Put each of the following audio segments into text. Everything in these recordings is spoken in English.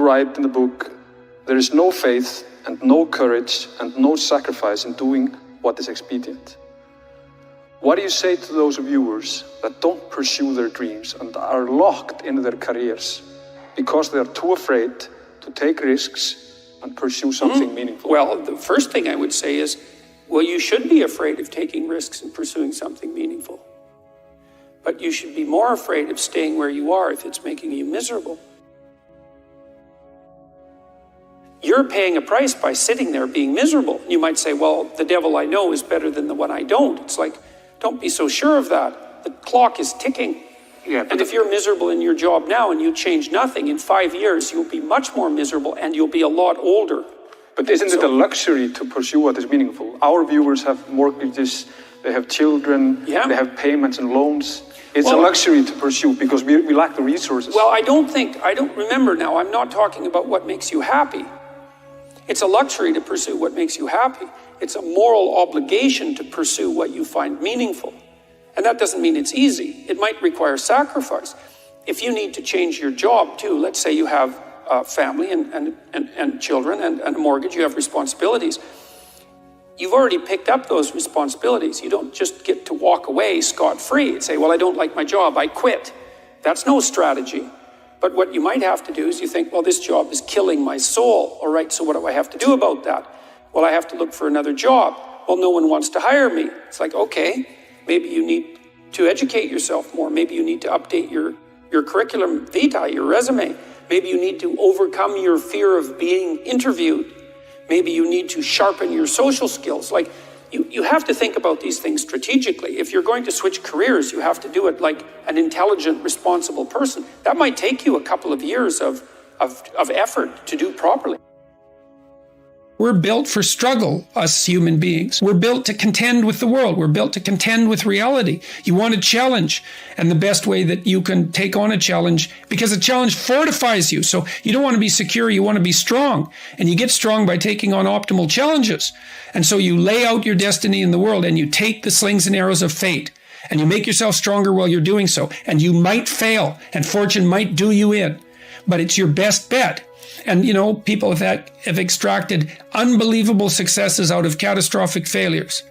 write in the book, there is no faith and no courage and no sacrifice in doing what is expedient. What do you say to those viewers that don't pursue their dreams and are locked in their careers because they are too afraid to take risks and pursue something meaningful? Well, the first thing I would say is, well, you should be afraid of taking risks and pursuing something meaningful. But you should be more afraid of staying where you are if it's making you miserable. You're paying a price by sitting there being miserable. You might say, well, the devil I know is better than the one I don't. It's like, don't be so sure of that. The clock is ticking. Yeah, and if you're miserable in your job now and you change nothing, in 5 years, you'll be much more miserable and you'll be a lot older. But isn't it a luxury to pursue what is meaningful? Our viewers have mortgages, they have children, they have payments and loans. It's a luxury to pursue because we lack the resources. Well, I don't remember now, I'm not talking about what makes you happy. It's a luxury to pursue what makes you happy. It's a moral obligation to pursue what you find meaningful. And that doesn't mean it's easy. It might require sacrifice. If you need to change your job too, let's say you have a family and children and a mortgage, you have responsibilities. You've already picked up those responsibilities. You don't just get to walk away scot-free and say, well, I don't like my job, I quit. That's no strategy. But what you might have to do is you think, well, this job is killing my soul. All right, so what do I have to do about that? Well, I have to look for another job. Well, no one wants to hire me. It's like, okay, maybe you need to educate yourself more. Maybe you need to update your curriculum vitae, your resume. Maybe you need to overcome your fear of being interviewed. Maybe you need to sharpen your social skills. Like, you have to think about these things strategically. If you're going to switch careers, you have to do it like an intelligent, responsible person. That might take you a couple of years of effort to do properly. We're built for struggle, us human beings. We're built to contend with the world. We're built to contend with reality. You want a challenge, and the best way that you can take on a challenge, because a challenge fortifies you. So you don't want to be secure, you want to be strong. And you get strong by taking on optimal challenges. And so you lay out your destiny in the world, and you take the slings and arrows of fate, and you make yourself stronger while you're doing so. And you might fail, and fortune might do you in, but it's your best bet. And, people have extracted unbelievable successes out of catastrophic failures.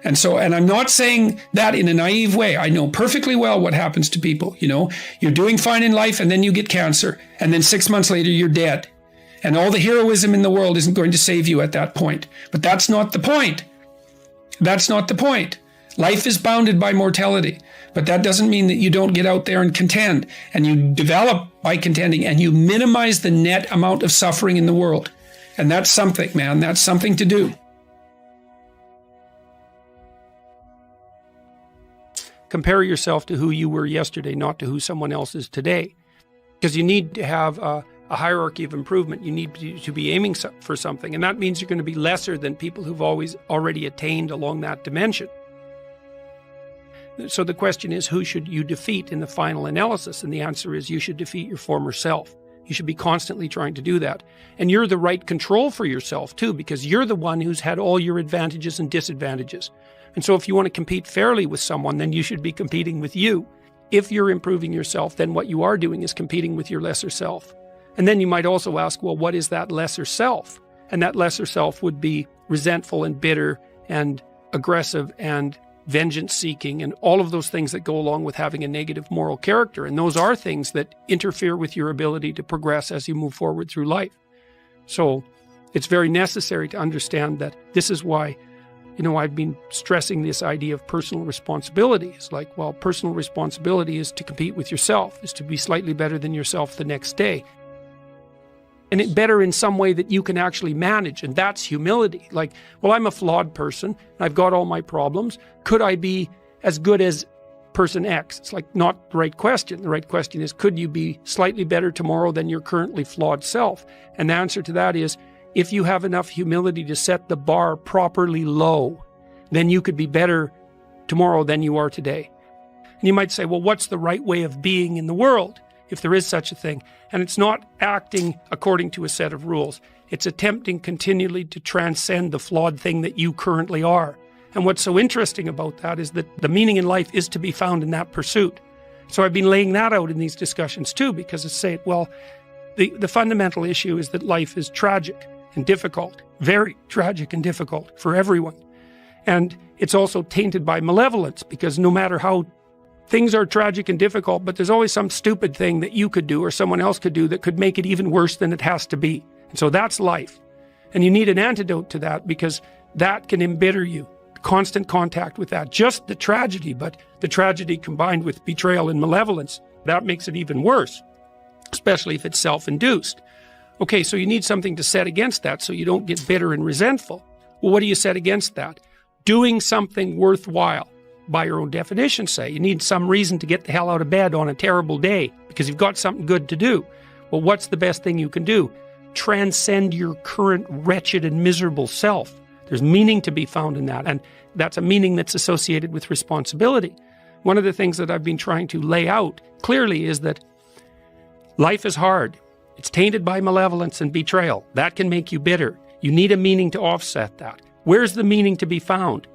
And I'm not saying that in a naive way. I know perfectly well what happens to people. You're doing fine in life and then you get cancer. And then 6 months later, you're dead. And all the heroism in the world isn't going to save you at that point. But that's not the point. That's not the point. Life is bounded by mortality. But that doesn't mean that you don't get out there and contend, and you develop by contending, and you minimize the net amount of suffering in the world. And that's something, man. That's something to do. Compare yourself to who you were yesterday, not to who someone else is today. Because you need to have a hierarchy of improvement. You need to be aiming for something. And that means you're going to be lesser than people who've already attained along that dimension. So the question is, who should you defeat in the final analysis? And the answer is, you should defeat your former self. You should be constantly trying to do that. And you're the right control for yourself too, because you're the one who's had all your advantages and disadvantages. And so if you want to compete fairly with someone, then you should be competing with you. If you're improving yourself, then what you are doing is competing with your lesser self. And then you might also ask, well, what is that lesser self? And that lesser self would be resentful and bitter and aggressive and vengeance-seeking, and all of those things that go along with having a negative moral character. And those are things that interfere with your ability to progress as you move forward through life. So it's very necessary to understand that this is why, I've been stressing this idea of personal responsibility. It's like, well, personal responsibility is to compete with yourself, is to be slightly better than yourself the next day. And it better in some way that you can actually manage. And that's humility. Like, well, I'm a flawed person. I've got all my problems. Could I be as good as person X? It's like not the right question. The right question is, could you be slightly better tomorrow than your currently flawed self? And the answer to that is, if you have enough humility to set the bar properly low, then you could be better tomorrow than you are today. And you might say, well, what's the right way of being in the world, if there is such a thing? And it's not acting according to a set of rules. It's attempting continually to transcend the flawed thing that you currently are. And what's so interesting about that is that the meaning in life is to be found in that pursuit. So I've been laying that out in these discussions too, because it's saying, well, The fundamental issue is that life is tragic and difficult, very tragic and difficult for everyone. And it's also tainted by malevolence, because no matter how things are tragic and difficult, but there's always some stupid thing that you could do or someone else could do that could make it even worse than it has to be. And so that's life. And you need an antidote to that, because that can embitter you. Constant contact with that. Just the tragedy, but the tragedy combined with betrayal and malevolence, that makes it even worse, especially if it's self-induced. Okay, so you need something to set against that so you don't get bitter and resentful. Well, what do you set against that? Doing something worthwhile. By your own definition, say. You need some reason to get the hell out of bed on a terrible day because you've got something good to do. Well, what's the best thing you can do? Transcend your current wretched and miserable self. There's meaning to be found in that, and that's a meaning that's associated with responsibility. One of the things that I've been trying to lay out clearly is that life is hard. It's tainted by malevolence and betrayal. That can make you bitter. You need a meaning to offset that. Where's the meaning to be found?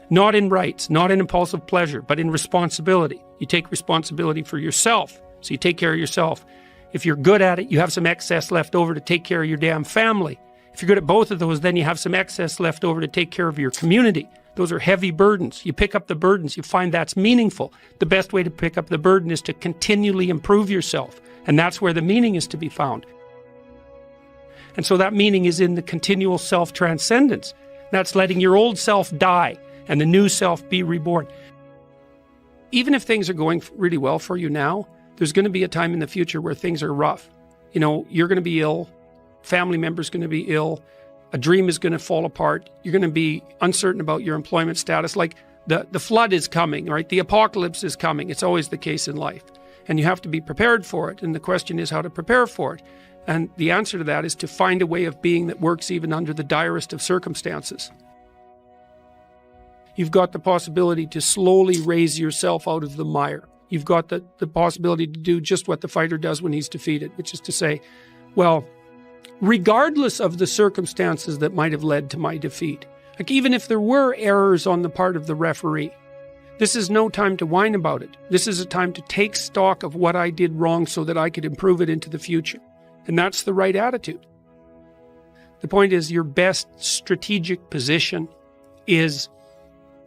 Not in rights, not in impulsive pleasure, but in responsibility. You take responsibility for yourself, so you take care of yourself. If you're good at it, you have some excess left over to take care of your damn family. If you're good at both of those, then you have some excess left over to take care of your community. Those are heavy burdens. You pick up the burdens, you find that's meaningful. The best way to pick up the burden is to continually improve yourself, and that's where the meaning is to be found. And so that meaning is in the continual self-transcendence. That's letting your old self die and the new self be reborn. Even if things are going really well for you now, there's going to be a time in the future where things are rough. You know, you're going to be ill, family member's going to be ill, a dream is going to fall apart, you're going to be uncertain about your employment status. Like the flood is coming, right? The apocalypse is coming. It's always the case in life. And you have to be prepared for it. And the question is how to prepare for it. And the answer to that is to find a way of being that works even under the direst of circumstances. You've got the possibility to slowly raise yourself out of the mire. You've got the possibility to do just what the fighter does when he's defeated, which is to say, well, regardless of the circumstances that might have led to my defeat, like even if there were errors on the part of the referee, this is no time to whine about it. This is a time to take stock of what I did wrong so that I could improve it into the future. And that's the right attitude. The point is, your best strategic position is,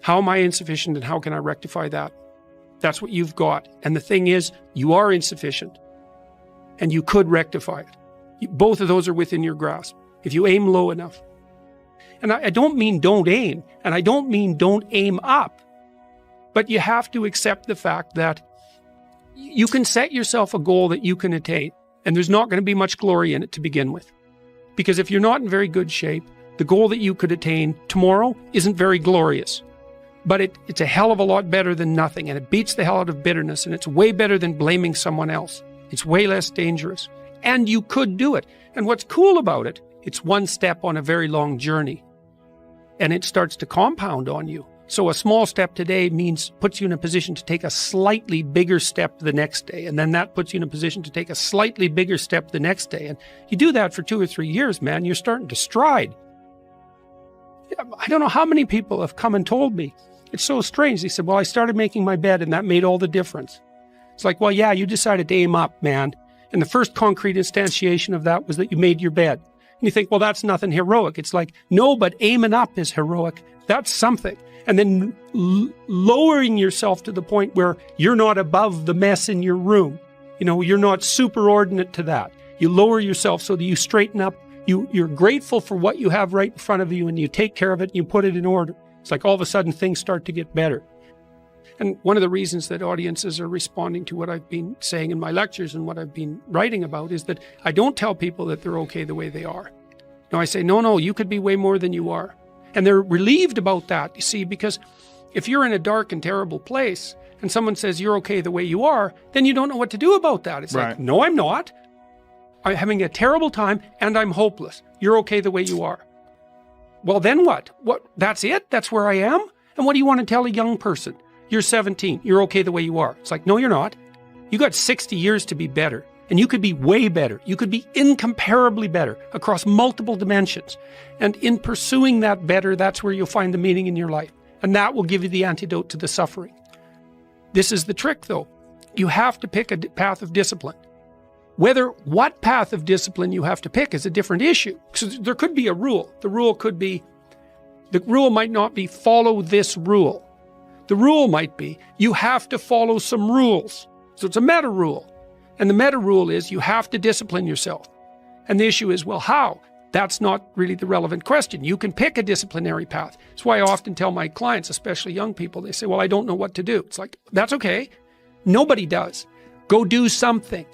how am I insufficient and how can I rectify that? That's what you've got. And the thing is, you are insufficient and you could rectify it. Both of those are within your grasp if you aim low enough. And I don't mean don't aim, and I don't mean don't aim up, but you have to accept the fact that you can set yourself a goal that you can attain, and there's not going to be much glory in it to begin with. Because if you're not in very good shape, the goal that you could attain tomorrow isn't very glorious. But it's a hell of a lot better than nothing, and it beats the hell out of bitterness, and it's way better than blaming someone else. It's way less dangerous. And you could do it. And what's cool about it, it's one step on a very long journey. And it starts to compound on you. So a small step today puts you in a position to take a slightly bigger step the next day. And then that puts you in a position to take a slightly bigger step the next day. And you do that for 2 or 3 years, man, you're starting to stride. I don't know how many people have come and told me, it's so strange. They said, well, I started making my bed and that made all the difference. It's like, well, yeah, you decided to aim up, man. And the first concrete instantiation of that was that you made your bed. And you think, well, that's nothing heroic. It's like, no, but aiming up is heroic. That's something. And then lowering yourself to the point where you're not above the mess in your room. You know, you're not superordinate to that. You lower yourself so that you straighten up. You're grateful for what you have right in front of you, and you take care of it and you put it in order. It's like all of a sudden things start to get better. And one of the reasons that audiences are responding to what I've been saying in my lectures and what I've been writing about is that I don't tell people that they're okay the way they are. No, I say, no, you could be way more than you are. And they're relieved about that, you see, because if you're in a dark and terrible place and someone says you're okay the way you are, then you don't know what to do about that. It's like, no, I'm not. I'm having a terrible time and I'm hopeless. You're okay the way you are. Well, then what? That's it? That's where I am? And what do you want to tell a young person? You're 17. You're okay the way you are. It's like, no, you're not. You got 60 years to be better. And you could be way better. You could be incomparably better across multiple dimensions. And in pursuing that better, that's where you'll find the meaning in your life. And that will give you the antidote to the suffering. This is the trick, though. You have to pick a path of discipline. What path of discipline you have to pick is a different issue. So there could be a rule. The rule might not be follow this rule. The rule might be you have to follow some rules. So it's a meta rule. And the meta rule is you have to discipline yourself. And the issue is, well, how? That's not really the relevant question. You can pick a disciplinary path. That's why I often tell my clients, especially young people, they say, well, I don't know what to do. It's like, that's okay. Nobody does. Go do something.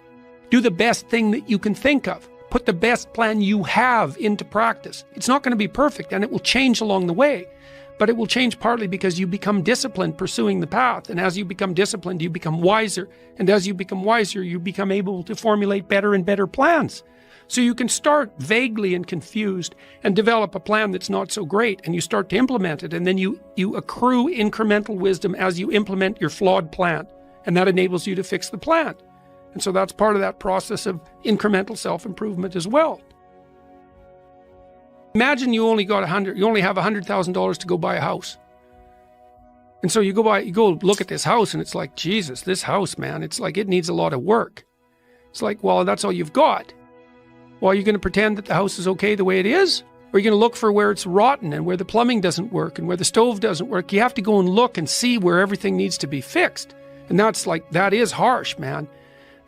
Do the best thing that you can think of. Put the best plan you have into practice. It's not going to be perfect, and it will change along the way. But it will change partly because you become disciplined pursuing the path. And as you become disciplined, you become wiser. And as you become wiser, you become able to formulate better and better plans. So you can start vaguely and confused and develop a plan that's not so great, and you start to implement it. And then you accrue incremental wisdom as you implement your flawed plan. And that enables you to fix the plan. And so that's part of that process of incremental self-improvement as well. Imagine you only have $100,000 to go buy a house. And so you go look at this house, and it's like, Jesus, this house, man, it's like it needs a lot of work. It's like, well, that's all you've got. Well, are you going to pretend that the house is okay the way it is? Or are you going to look for where it's rotten and where the plumbing doesn't work and where the stove doesn't work? You have to go and look and see where everything needs to be fixed. And that is harsh, man.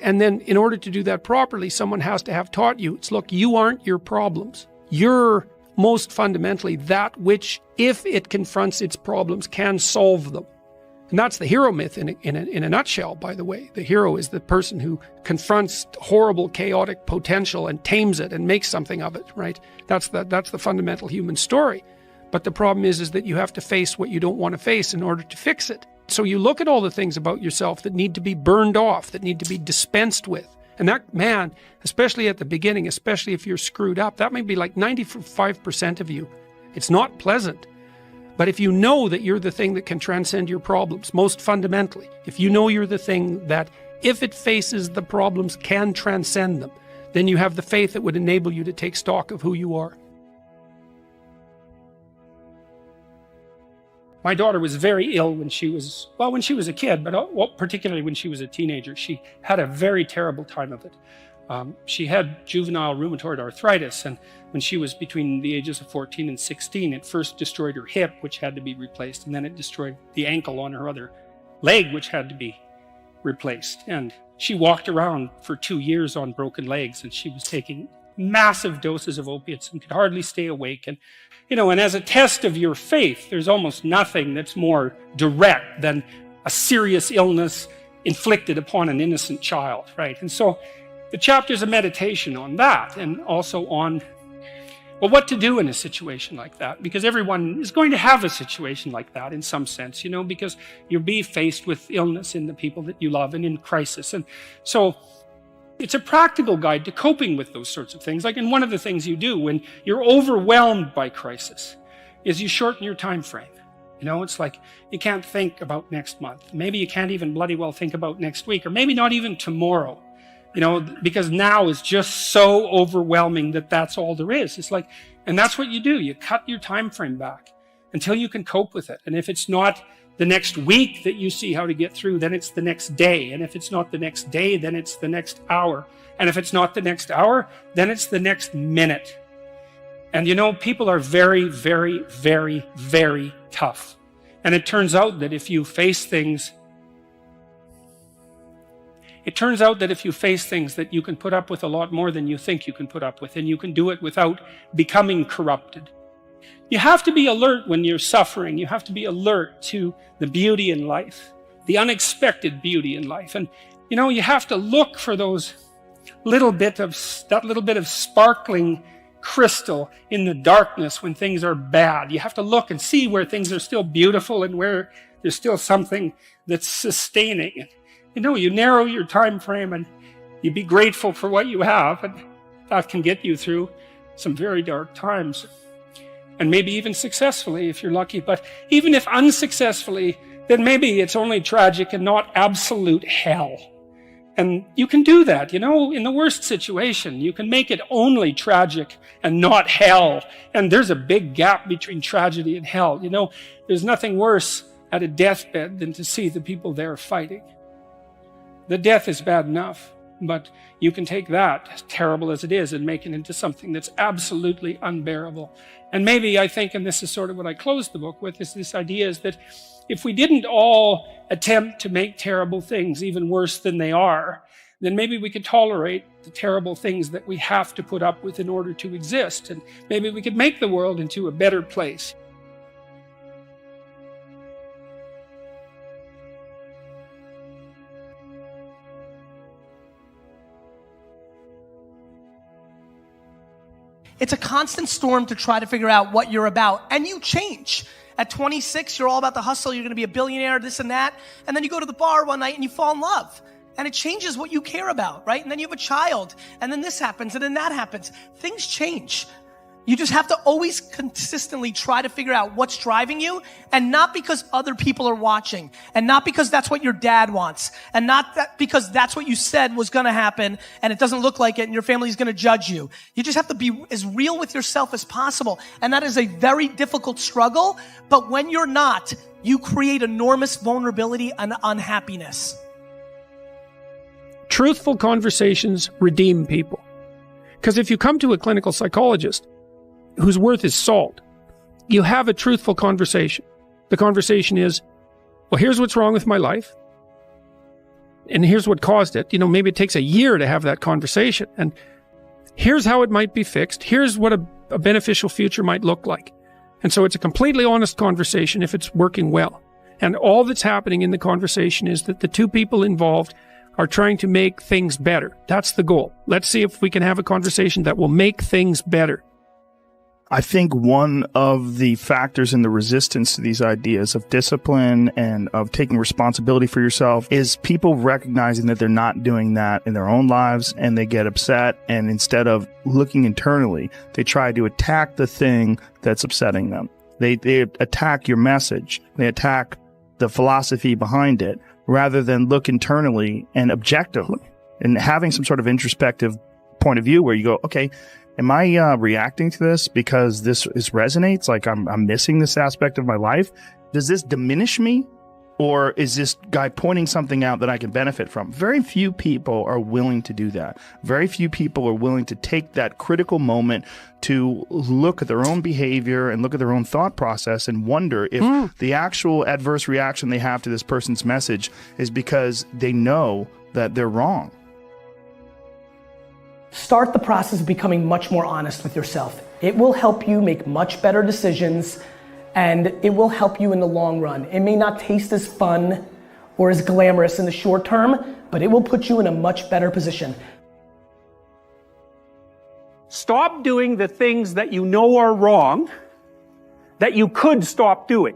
And then in order to do that properly, someone has to have taught you, look, you aren't your problems. You're most fundamentally that which, if it confronts its problems, can solve them. And that's the hero myth in a nutshell, by the way. The hero is the person who confronts horrible, chaotic potential and tames it and makes something of it, right? That's the fundamental human story. But the problem is that you have to face what you don't want to face in order to fix it. So you look at all the things about yourself that need to be burned off, that need to be dispensed with. And that, man, especially at the beginning, especially if you're screwed up, that may be like 95% of you. It's not pleasant. But if you know that you're the thing that can transcend your problems, most fundamentally, if you know you're the thing that, if it faces the problems, can transcend them, then you have the faith that would enable you to take stock of who you are. My daughter was very ill when she was a kid, but particularly when she was a teenager. She had a very terrible time of it. She had juvenile rheumatoid arthritis, and when she was between the ages of 14 and 16, it first destroyed her hip, which had to be replaced, and then it destroyed the ankle on her other leg, which had to be replaced. And she walked around for 2 years on broken legs, and she was taking massive doses of opiates and could hardly stay awake. And as a test of your faith, there's almost nothing that's more direct than a serious illness inflicted upon an innocent child, right? And so the chapter's a meditation on that, and also on, well, what to do in a situation like that, because everyone is going to have a situation like that in some sense, because you'll be faced with illness in the people that you love and in crisis. And so it's a practical guide to coping with those sorts of things. And one of the things you do when you're overwhelmed by crisis is you shorten your time frame. It's like you can't think about next month. Maybe you can't even bloody well think about next week, or maybe not even tomorrow, because now is just so overwhelming that that's all there is. It's like, and that's what you do. You cut your time frame back until you can cope with it. And if it's not the next week that you see how to get through, then it's the next day. And if it's not the next day, then it's the next hour. And if it's not the next hour, then it's the next minute. And people are very, very, very, very tough. And it turns out that if you face things that you can put up with a lot more than you think you can put up with, and you can do it without becoming corrupted. You have to be alert when you're suffering. You have to be alert to the beauty in life, the unexpected beauty in life. And, you have to look for that little bit of sparkling crystal in the darkness when things are bad. You have to look and see where things are still beautiful and where there's still something that's sustaining. You narrow your time frame and you be grateful for what you have, and that can get you through some very dark times. And maybe even successfully if you're lucky. But even if unsuccessfully, then maybe it's only tragic and not absolute hell. And you can do that, in the worst situation. You can make it only tragic and not hell. And there's a big gap between tragedy and hell. There's nothing worse at a deathbed than to see the people there fighting. The death is bad enough. But you can take that, terrible as it is, and make it into something that's absolutely unbearable. And maybe I think, and this is sort of what I closed the book with, is this idea is that if we didn't all attempt to make terrible things even worse than they are, then maybe we could tolerate the terrible things that we have to put up with in order to exist. And maybe we could make the world into a better place. It's a constant storm to try to figure out what you're about, and you change. At 26, you're all about the hustle, you're gonna be a billionaire, this and that, and then you go to the bar one night and you fall in love. And it changes what you care about, right? And then you have a child, and then this happens, and then that happens. Things change. You just have to always consistently try to figure out what's driving you, and not because other people are watching, and not because that's what your dad wants, and not that because that's what you said was gonna happen, and it doesn't look like it, and your family's gonna judge you. You just have to be as real with yourself as possible, and that is a very difficult struggle, but when you're not, you create enormous vulnerability and unhappiness. Truthful conversations redeem people. Because if you come to a clinical psychologist whose worth is salt, you have a truthful conversation. The conversation is, well, here's what's wrong with my life. And here's what caused it. You know, maybe it takes a year to have that conversation. And here's how it might be fixed. Here's what a beneficial future might look like. And so it's a completely honest conversation if it's working well. And all that's happening in the conversation is that the two people involved are trying to make things better. That's the goal. Let's see if we can have a conversation that will make things better. I think one of the factors in the resistance to these ideas of discipline and of taking responsibility for yourself is people recognizing that they're not doing that in their own lives, and they get upset, and instead of looking internally, they try to attack the thing that's upsetting them. They attack your message. They attack the philosophy behind it rather than look internally and objectively and having some sort of introspective point of view where you go, okay, am I reacting to this because this resonates? Like I'm missing this aspect of my life? Does this diminish me? Or is this guy pointing something out that I can benefit from? Very few people are willing to do that. Very few people are willing to take that critical moment to look at their own behavior and look at their own thought process and wonder if the actual adverse reaction they have to this person's message is because they know that they're wrong. Start the process of becoming much more honest with yourself. It will help you make much better decisions, and it will help you in the long run. It may not taste as fun or as glamorous in the short term, but it will put you in a much better position. Stop doing the things that you know are wrong that you could stop doing.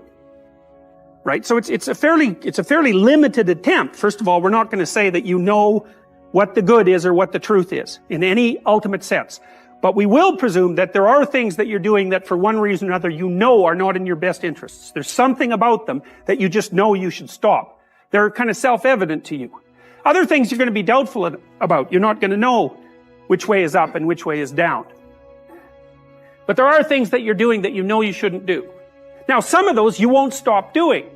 Right? So it's a fairly limited attempt. First of all, we're not going to say that you know what the good is or what the truth is in any ultimate sense. But we will presume that there are things that you're doing that for one reason or another you know are not in your best interests. There's something about them that you just know you should stop. They're kind of self-evident to you. Other things you're going to be doubtful about. You're not going to know which way is up and which way is down. But there are things that you're doing that you know you shouldn't do. Now, some of those you won't stop doing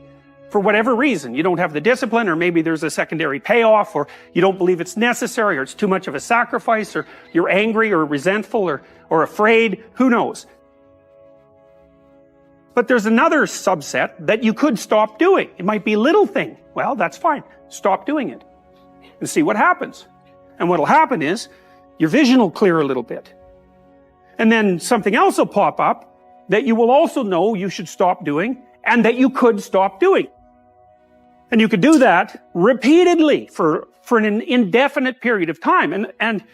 for whatever reason. You don't have the discipline, or maybe there's a secondary payoff, or you don't believe it's necessary, or it's too much of a sacrifice, or you're angry or resentful or afraid. Who knows? But there's another subset that you could stop doing. It might be a little thing. Well, that's fine. Stop doing it and see what happens. And what'll happen is your vision will clear a little bit. And then something else will pop up that you will also know you should stop doing and that you could stop doing. And you could do that repeatedly for an indefinite period of time. And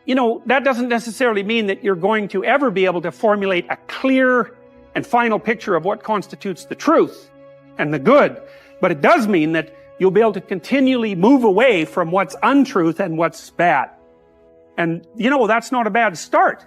you know, that doesn't necessarily mean that you're going to ever be able to formulate a clear and final picture of what constitutes the truth and the good. But it does mean that you'll be able to continually move away from what's untruth and what's bad. And you know, that's not a bad start.